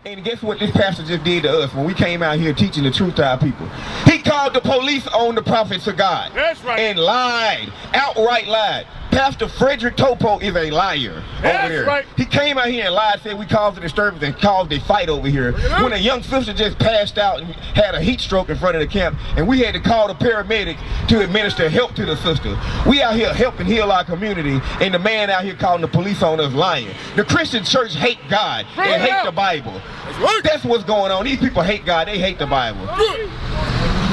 And guess what this pastor just did to us when we came out here teaching the truth to our people? He called the police on the prophets of God. That's right. And lied, outright lied. Pastor Frederick Topo is a liar over there. Right. He came out here and lied, said we caused a disturbance and caused a fight over here. When a young sister just passed out and had a heat stroke in front of the camp, and we had to call the paramedic to administer help to the sister. We out here helping heal our community, and the man out here calling the police on us lying. The Christian church hate God and hate the Bible. That's what's going on. These people hate God, they hate the Bible.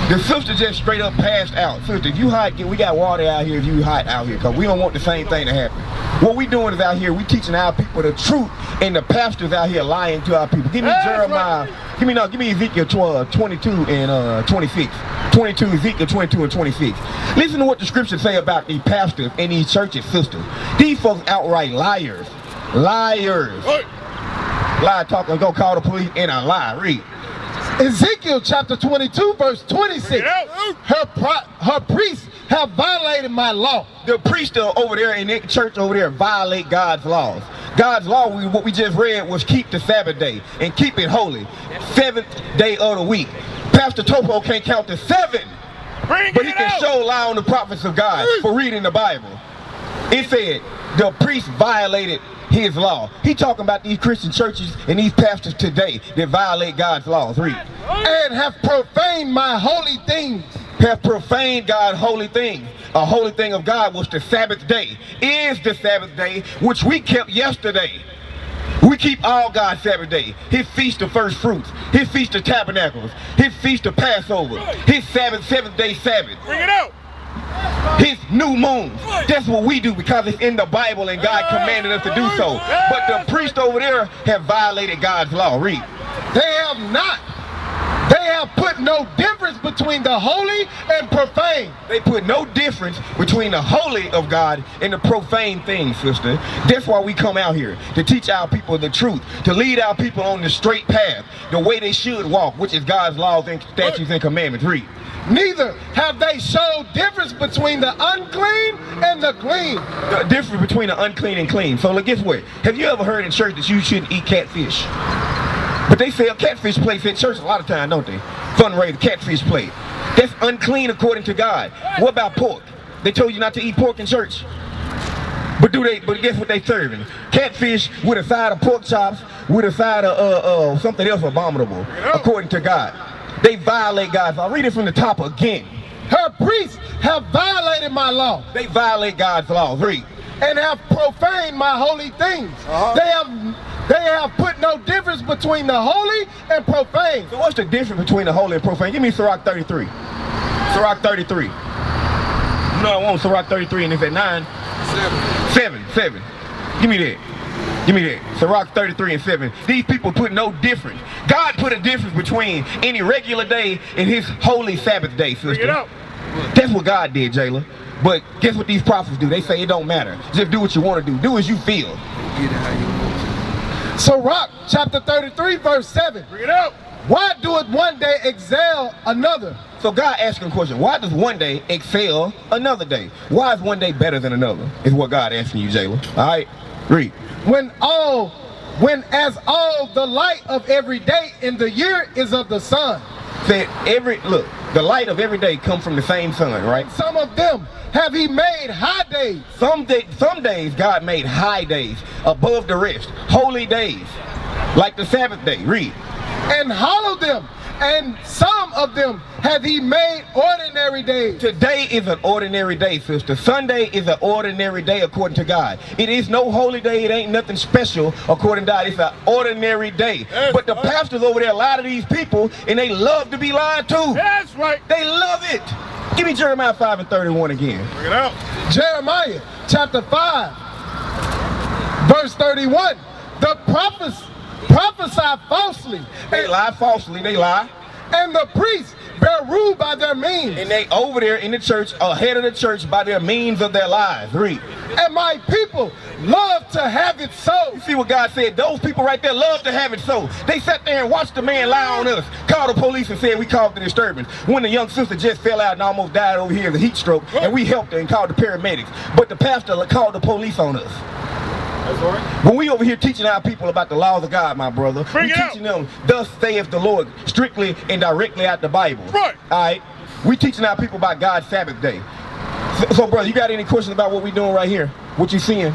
The sister just straight up passed out. Sister, if you hot, we got water out here if you hot out here, because we don't want the same thing to happen. What we doing is out here, we teaching our people the truth, and the pastors out here lying to our people. Give me Jeremiah, give me Ezekiel 22 and 26. 22, Ezekiel 22 and 26. Listen to what the scriptures say about these pastors and these churches, sisters. These folks outright liars. Liars. Lie, talking, go call the police and a lie. Read. Ezekiel chapter 22 verse 26. Her priests have violated my law. The priests over there in the church over there violate God's laws. God's law, what we just read, was keep the Sabbath day and keep it holy. 7th day of the week. Pastor Topo can't count to 7, but he can show lie on the prophets of God for reading the Bible. It said the priests violated his law. He talking about these Christian churches and these pastors today that violate God's laws. Read. And have profaned my holy things. Have profaned God's holy things. A holy thing of God was the Sabbath day. Is the Sabbath day, which we kept yesterday. We keep all God's Sabbath day. His feast of first fruits. His feast of tabernacles. His feast of Passover. His Sabbath, 7th day Sabbath. Bring it out. His new moons. That's what we do because it's in the Bible and God commanded us to do so. But the priests over there have violated God's law. Read. They have not. They have put no difference between the holy and profane. They put no difference between the holy of God and the profane things, sister. That's why we come out here, to teach our people the truth, to lead our people on the straight path, the way they should walk, which is God's laws and statutes and commandments. Read. Neither have they showed difference between the unclean and the clean. The difference between the unclean and clean. So look, guess what? Have you ever heard in church that you shouldn't eat catfish? But they sell catfish plates at church a lot of times, don't they? Fundraiser, catfish plate. That's unclean according to God. What about pork? They told you not to eat pork in church. But guess what they serving? Catfish with a side of pork chops, with a side of something else abominable, according to God. They violate God's law. Read it from the top again. Her priests have violated my law. They violate God's laws. Read. And have profaned my holy things. They have put no difference between the holy and profane. So what's the difference between the holy and profane? Give me Sirach 33. Sirach 33. You know I want Sirach 33 and it's at 9. 7. Give me that. Give me that. Sirach 33 and 7. These people put no difference. God put a difference between any regular day and his holy Sabbath day, sister. Bring it out. That's what God did, Jayla. But guess what these prophets do? They say it don't matter. Just do what you want to do. Do as you feel. Sirach chapter 33 verse 7. Bring it out. Why doeth one day excel another? So God asking a question. Why does one day excel another day? Why is one day better than another? Is what God asking you, Jayla. All right? Read. When as all the light of every day in the year is of the sun. Said look, the light of every day come from the same sun, right? Some of them have he made high days. Some days God made high days above the rest, holy days, like the Sabbath day. Read. And hollow them, and some of them have he made ordinary days. Today is an ordinary day, sister. Sunday is an ordinary day according to God. It is no holy day. It ain't nothing special according to God. It's an ordinary day. But the pastors over there lie to these people, and they love to be lied to. That's right. They love it. Give me Jeremiah 5 and 31 again. Bring it out. Jeremiah chapter 5 verse 31. The prophets prophesy falsely. They lie falsely. They lie. And the priests bear rule by their means. And they over there in the church, ahead of the church, by their means of their lives. Read. And my people love to have it so. You see what God said? Those people right there love to have it so. They sat there and watched the man lie on us, called the police and said we caused the disturbance. When the young sister just fell out and almost died over here of a heat stroke, and we helped her and called the paramedics. But the pastor called the police on us. That's right. When we over here teaching our people about the laws of God, my brother, Bring we it teaching them, thus saith the Lord, strictly and directly out the Bible. Right. All right. We teaching our people about God's Sabbath day. So brother, you got any questions about what we doing right here? What you seeing?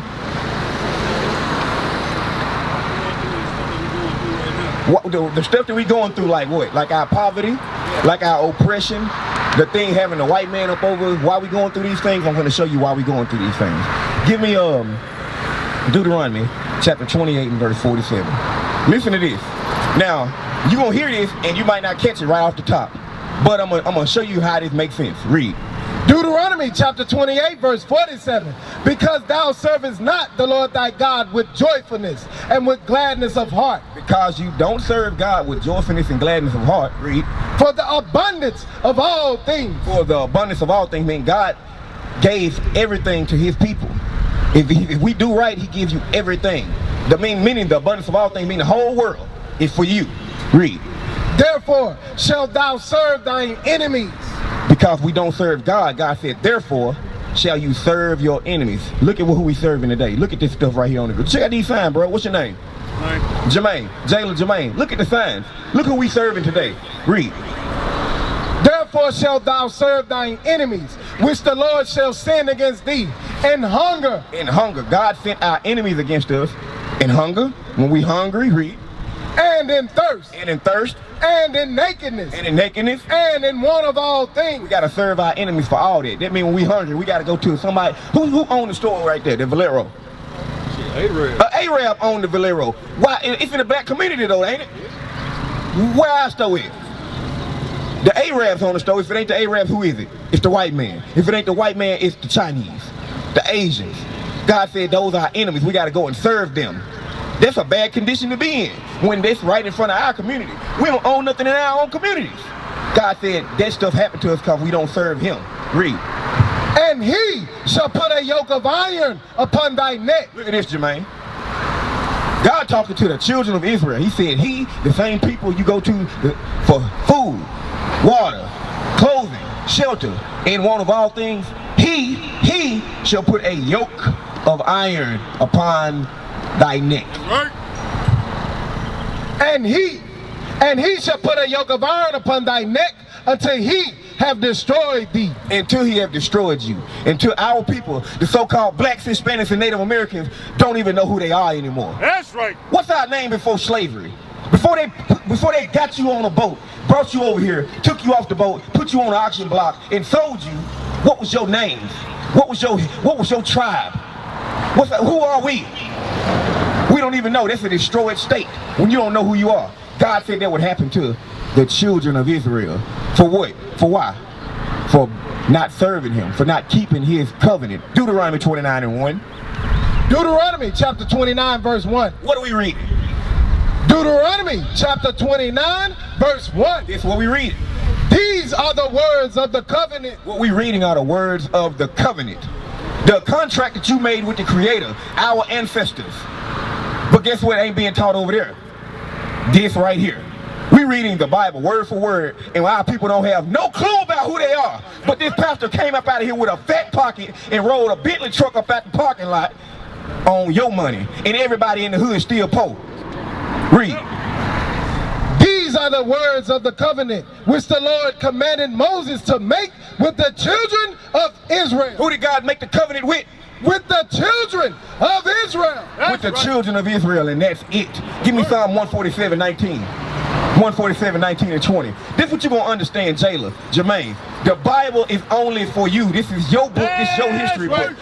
What, the stuff that we going through, like what? Like our poverty, like our oppression, the thing having the white man up over us. Why we going through these things? I'm going to show you why we going through these things. Give me Deuteronomy chapter 28 and verse 47. Listen to this. Now, you going to hear this and you might not catch it right off the top, but I'm gonna show you how this makes sense. Read. Deuteronomy chapter 28 verse 47. Because thou servest not the Lord thy God with joyfulness and with gladness of heart. Because you don't serve God with joyfulness and gladness of heart. Read. For the abundance of all things. For the abundance of all things, mean God gave everything to his people. If we do right, he gives you everything. Meaning the abundance of all things, meaning the whole world is for you. Read. Therefore shalt thou serve thine enemies. Because we don't serve God, God said, therefore shall you serve your enemies. Look at who we serving today. Look at this stuff right here on the group. Check out these signs, bro. What's your name? Jermaine. Jayla Jermaine. Look at the signs. Look who we serving today. Read. Therefore shalt thou serve thine enemies, which the Lord shall send against thee, in hunger. In hunger. God sent our enemies against us. In hunger. When we hungry, read. And in thirst. And in thirst. And in nakedness. And in nakedness. And in want of all things. We got to serve our enemies for all that. That means when we hungry, we got to go to somebody. Who owned the store right there? The Valero. Arab. Arab owned the Valero. Why? It's in the black community though, ain't it? Where our store is? The Arabs own the store. If it ain't the Arabs, who is it? It's the white man. If it ain't the white man, it's the Chinese, the Asians. God said those are our enemies. We got to go and serve them. That's a bad condition to be in when that's right in front of our community. We don't own nothing in our own communities. God said that stuff happened to us because we don't serve him. Read. And he shall put a yoke of iron upon thy neck. Look at this, Jermaine. God talking to the children of Israel. He said, the same people you go to for food, water, clothing, shelter, in want of all things, he shall put a yoke of iron upon thy neck. Right. And he shall put a yoke of iron upon thy neck until he have destroyed thee. Until he have destroyed you. Until our people, the so-called blacks, Hispanics, and Native Americans, don't even know who they are anymore. That's right. What's our name before slavery? Before they got you on a boat, brought you over here, took you off the boat, put you on an auction block, and sold you, what was your name? What was your tribe? Who are we? We don't even know. That's a destroyed state when you don't know who you are. God said that would happen to the children of Israel. For what? For why? For not serving him, for not keeping his covenant. Deuteronomy 29 and 1. Deuteronomy chapter 29 verse 1. What are we reading? Deuteronomy chapter 29 verse 1. This is what we read. These are the words of the covenant. What we reading are the words of the covenant. The contract that you made with the Creator, our ancestors. But guess what ain't being taught over there? This right here. We reading the Bible word for word, and our people don't have no clue about who they are. But this pastor came up out of here with a fat pocket and rolled a Bentley truck up at the parking lot on your money, and everybody in the hood still poor. Read. These are the words of the covenant which the Lord commanded Moses to make with the children of Israel. Who did God make the covenant with? With the children of Israel. With the children of Israel, and that's it. Give me Psalm 147:19. 147:19 and 20. This is what you're going to understand, Jayla, Jermaine. The Bible is only for you. This is your book. This is your history book.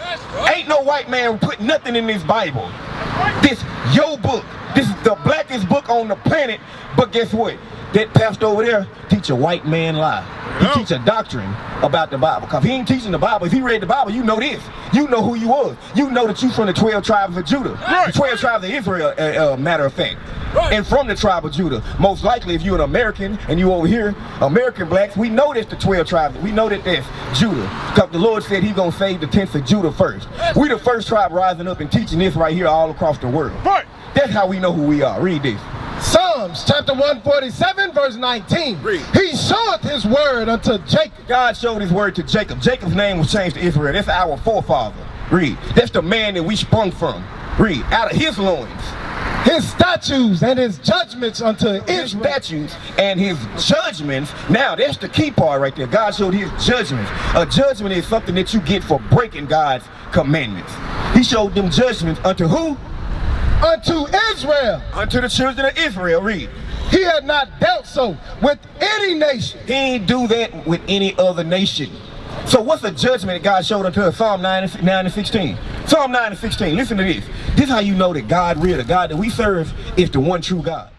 Ain't no white man put nothing in this Bible. This your book. This is the blackest book on the planet. But guess what? That pastor over there teach a white man lie. He teach a doctrine about the Bible. Because he ain't teaching the Bible. If he read the Bible, you know this. You know who you was. You know that you from the 12 tribes of Judah. The 12 tribes of Israel, matter of fact. And from the tribe of Judah. Most likely, if you're an American and you over here, American blacks, we know that's the 12 tribes. We know that that's Judah. Because the Lord said he's going to save the tents of Judah first. We the first tribe rising up and teaching this right here all across the world. That's how we know who we are. Read this. Psalms chapter 147 verse 19. Read. He showeth his word unto Jacob. God showed his word to Jacob. Jacob's name was changed to Israel. That's our forefather. Read. That's the man that we sprung from. Read, out of his loins. His statutes and his judgments unto His Israel. statutes and his judgments. Now, that's the key part right there. God showed his judgments. A judgment is something that you get for breaking God's commandments. He showed them judgments unto who? Unto Israel. Unto the children of Israel. Read. He had not dealt so with any nation. He ain't do that with any other nation. So what's the judgment that God showed unto us? Psalm 9 and 16. Psalm 9 and 16. Listen to this. This is how you know that God real, the God that we serve is the one true God.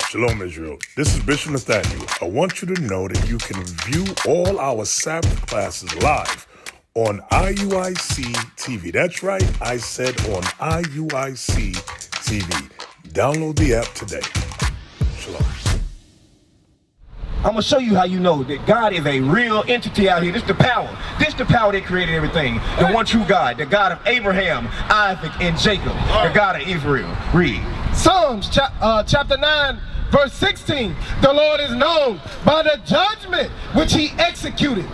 Shalom, Israel. This is Bishop Nathaniel. I want you to know that you can view all our Sabbath classes live on IUIC TV. That's right, I said on IUIC TV. Download the app today. Shalom. I'm going to show you how you know that God is a real entity out here. This is the power. This is the power that created everything. The one true God. The God of Abraham, Isaac, and Jacob. The God of Israel. Read. Psalms chapter 9 verse 16. The Lord is known by the judgment which he executed.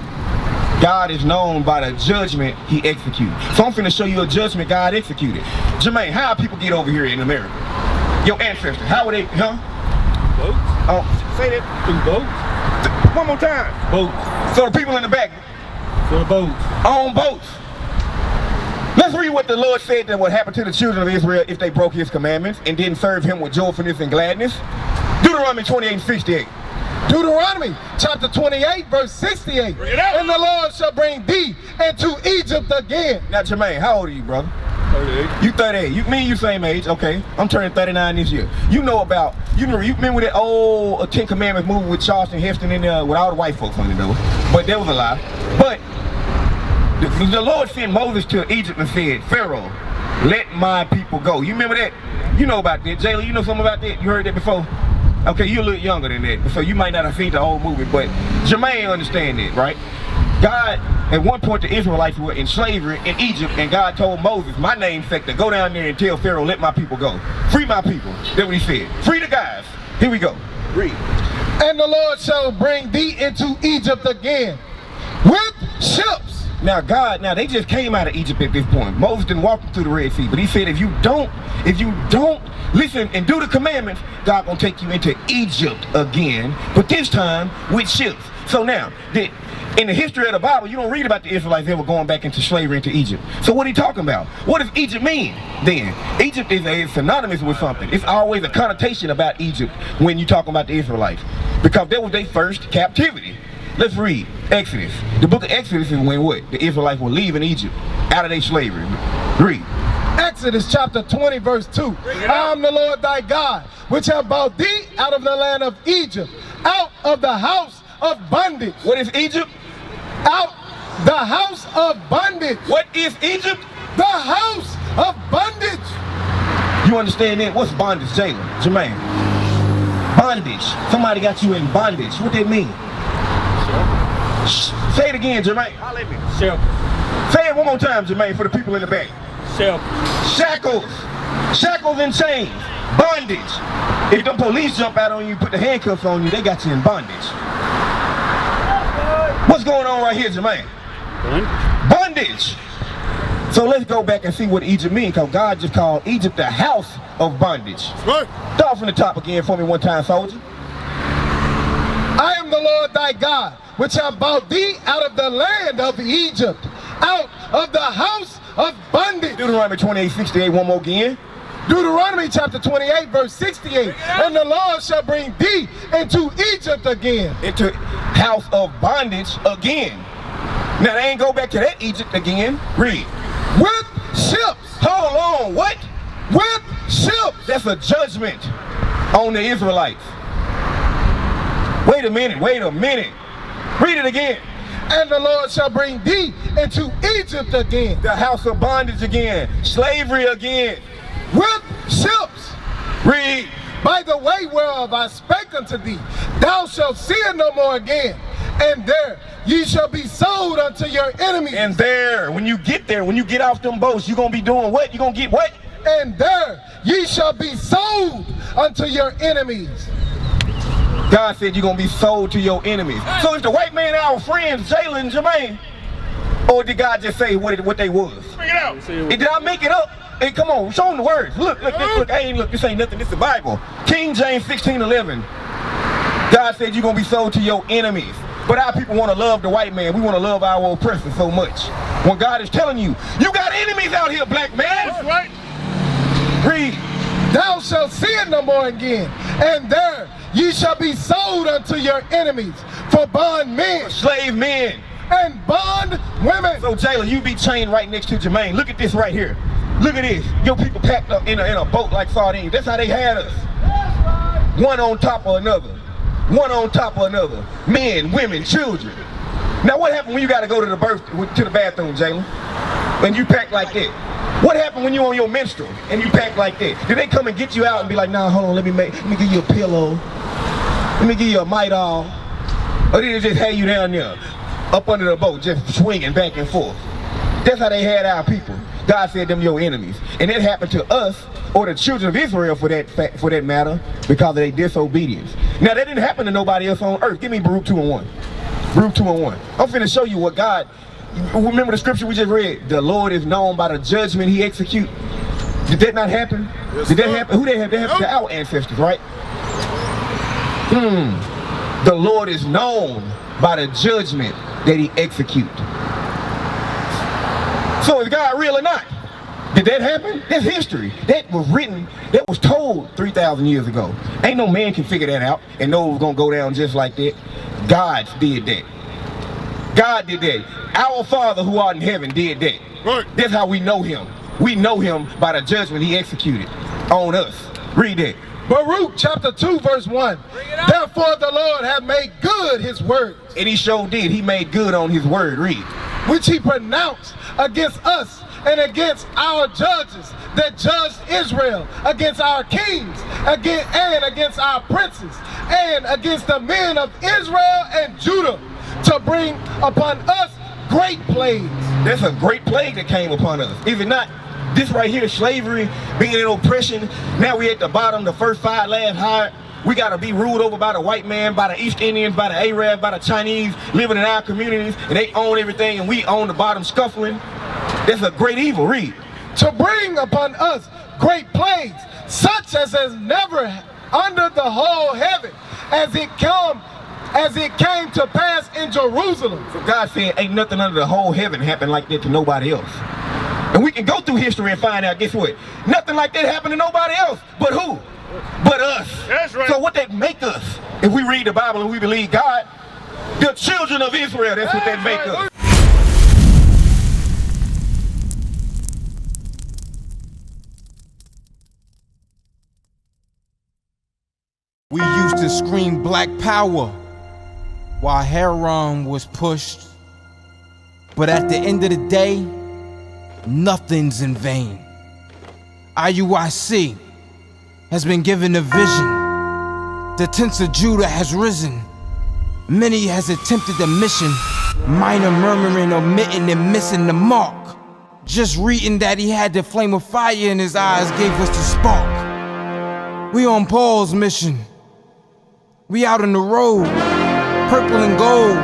God is known by the judgment he executed. So I'm finna show you a judgment God executed. Jermaine, how people get over here in America? Your ancestors, how were they, huh? Boats. Oh, say that. Through boats. One more time. Boats. So the people in the back, For the boats. on boats. Let's read what the Lord said that would happen to the children of Israel if they broke his commandments and didn't serve him with joyfulness and gladness. Deuteronomy 28 and 68. Deuteronomy chapter 28 verse 68. And the Lord shall bring thee into Egypt again. Now Jermaine, how old are you, brother? 38. You 38. Me and you same age. Okay. I'm turning 39 this year. You know about, you remember that old 10 Commandments movie with Charleston Heston in there with all the white folks on it though. But that was a lie. But the Lord sent Moses to Egypt and said, Pharaoh, let my people go. You remember that? You know about that. Jayla, you know something about that? You heard that before? Okay, you're a little younger than that, so you might not have seen the whole movie, but Jermaine understand that, right? God, at one point the Israelites were in slavery in Egypt, and God told Moses, my namesake, go down there and tell Pharaoh, let my people go. Free my people. That's what he said. Free the guys. Here we go. Read. And the Lord shall bring thee into Egypt again with ships. Now God, they just came out of Egypt at this point. Moses didn't walk them through the Red Sea, but he said if you don't listen and do the commandments, God gonna take you into Egypt again, but this time with ships. So now, in the history of the Bible, you don't read about the Israelites ever going back into slavery into Egypt. So what are you talking about? What does Egypt mean then? Egypt is synonymous with something. It's always a connotation about Egypt when you talk about the Israelites, because that was their first captivity. Let's read Exodus. The book of Exodus is when what? The Israelites were leaving Egypt out of their slavery. Read. Exodus chapter 20 verse 2. I am the Lord thy God, which have brought thee out of the land of Egypt, out of the house of bondage. What is Egypt? Out the house of bondage. What is Egypt? The house of bondage. You understand that? What's bondage, Jalen? Jermaine? Bondage. Somebody got you in bondage. What that mean? Say it again, Jermaine. Say it one more time, Jermaine, for the people in the back. Shackles. Shackles and chains. Bondage. If the police jump out on you, put the handcuffs on you, they got you in bondage. What's going on right here, Jermaine? Bondage. So let's go back and see what Egypt means, because God just called Egypt the house of bondage. Start from the top again for me one time, soldier. I am the Lord thy God, which have brought thee out of the land of Egypt, out of the house of bondage. Deuteronomy 28:68, one more again. Deuteronomy chapter 28 verse 68. And the Lord shall bring thee into Egypt again. Into house of bondage again. Now they ain't go back to that Egypt again. Read. With ships. Hold on, what? With ships. That's a judgment on the Israelites. Wait a minute. Read it again. And the Lord shall bring thee into Egypt again. The house of bondage again. Slavery again. With ships. Read. By the way whereof I spake unto thee, thou shalt see it no more again. And there ye shall be sold unto your enemies. And there, when you get off them boats, you're going to be doing what? You're going to get what? And there ye shall be sold unto your enemies. God said you're going to be sold to your enemies. So if the white man are our friends, Jalen and Jermaine, Or did God just say what they was? Bring it out. And did I make it up? Hey, come on, show them the words. Look, this ain't nothing, this is the Bible. King James 16:11. God said you're gonna be sold to your enemies. But our people want to love the white man. We want to love our oppressors so much. When God is telling you, you got enemies out here, black man. That's right. Read. Thou shalt see it no more again, and there ye shall be sold unto your enemies for bond men, Slave men. and bond women. So Jayla, you be chained right next to Jermaine. Look at this right here. Look at this. Your people packed up in a boat like sardines. That's how they had us. One on top of another. One on top of another. Men, women, children. Now what happened when you got to go to the bathroom, Jayla? When you pack like that? What happened when you on your menstrual and you pack like that? Did they come and get you out and be like, nah, hold on, let me give you a pillow. Let me give you a Midol. Or did they just have you down there, up under the boat, just swinging back and forth? That's how they had our people. God said them your enemies. And it happened to us, or the children of Israel for that matter, because of their disobedience. Now that didn't happen to nobody else on earth. Give me Baruch 2:1. Baruch 2:1. I'm finna show you what God, remember the scripture we just read? The Lord is known by the judgment he execute. Did that not happen? Yes, Did that sir. happen? Who that happened? That happened to our ancestors, right? The Lord is known by the judgment that he execute. So is God real or not? Did that happen? That's history. That was written, that was told 3,000 years ago. Ain't no man can figure that out and know it was gonna go down just like that. God did that. God did that. Our Father who art in heaven did that. Right. That's how we know him. We know him by the judgment he executed on us. Read that. Baruch chapter 2 verse 1. Therefore the Lord hath made good his word, And he sure did. He made good on his word. Read. which he pronounced against us and against our judges that judged Israel, against our kings, and against our princes, and against the men of Israel and Judah, to bring upon us great plagues. That's a great plague that came upon us. Is it not? This right here, slavery, being in oppression. Now we at the bottom, the first 5 last hired. We gotta be ruled over by the white man, by the East Indians, by the Arabs, by the Chinese, living in our communities, and they own everything and we own the bottom scuffling. That's a great evil. Read. To bring upon us great plagues, such as has never under the whole heaven, as it came to pass in Jerusalem. So God said ain't nothing under the whole heaven happened like that to nobody else. And we can go through history and find out, guess what? Nothing like that happened to nobody else. But who? But us. That's right. So what that make us? If we read the Bible and we believe God, the children of Israel, that's what that make us. We used to scream black power while Heron was pushed. But at the end of the day, nothing's in vain. IUIC has been given a vision. The tents of Judah has risen. Many has attempted the mission. Minor murmuring, omitting, and missing the mark. Just reading that he had the flame of fire in his eyes gave us the spark. We on Paul's mission. We out on the road, purple and gold,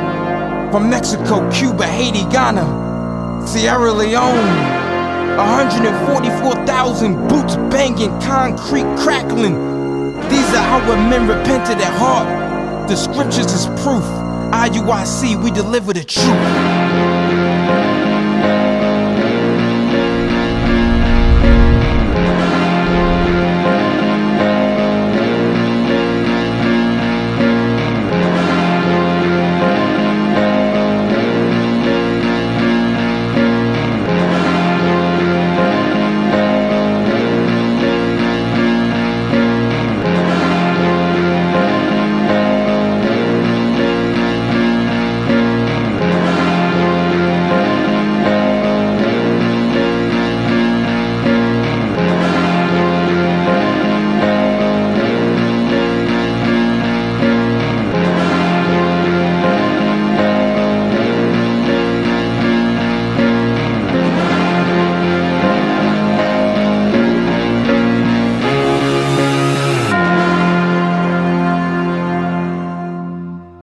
from Mexico, Cuba, Haiti, Ghana, Sierra Leone. 144,000 boots banging, concrete crackling. These are how men repented at heart. The scriptures is proof. IUIC, we deliver the truth.